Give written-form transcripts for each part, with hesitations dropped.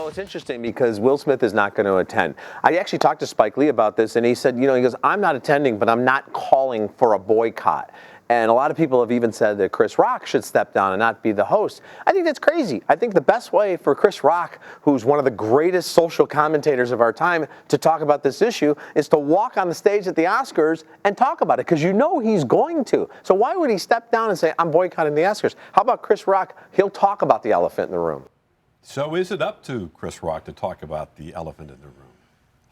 Well, it's interesting because Will Smith is not going to attend. I actually talked to Spike Lee about this, and he said, he goes, I'm not attending, but I'm not calling for a boycott. And a lot of people have even said that Chris Rock should step down and not be the host. I think that's crazy. I think the best way for Chris Rock, who's one of the greatest social commentators of our time, to talk about this issue is to walk on the stage at the Oscars and talk about it, because he's going to. So why would he step down and say, I'm boycotting the Oscars? How about Chris Rock? He'll talk about the elephant in the room. So is it up to Chris Rock to talk about the elephant in the room?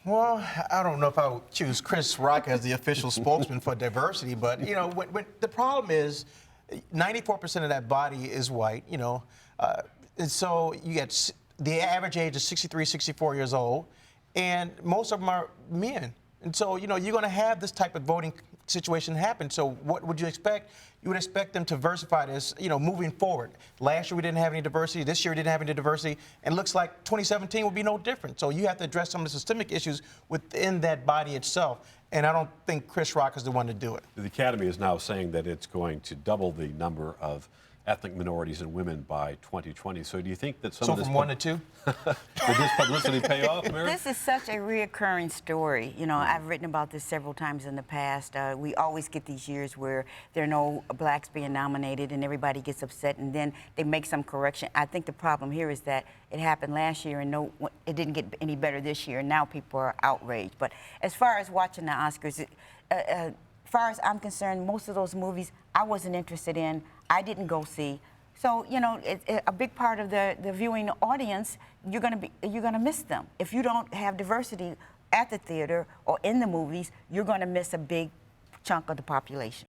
Well, I don't know if I would choose Chris Rock as the official spokesman for diversity, but, when the problem is 94% of that body is white, and so you get the average age is 63, 64 years old, and most of them are men. And so, you're going to have this type of voting situation happen. So what would you expect? You would expect them to diversify this, moving forward. Last year we didn't have any diversity. This year we didn't have any diversity. And it looks like 2017 will be no different. So you have to address some of the systemic issues within that body itself. And I don't think Chris Rock is the one to do it. The Academy is now saying that it's going to double the number of ethnic minorities and women by 2020. So do you think that some of this... So from 1 to 2? Did this publicity pay off, Mary? This is such a reoccurring story. I've written about this several times in the past. We always get these years where there are no blacks being nominated and everybody gets upset, and then they make some correction. I think the problem here is that it happened last year and it didn't get any better this year, and now people are outraged. But as far as watching the Oscars, as far as I'm concerned, most of those movies I wasn't interested in. I didn't go see. So, a big part of the viewing audience, you're gonna miss them. If you don't have diversity at the theater or in the movies, you're gonna miss a big chunk of the population.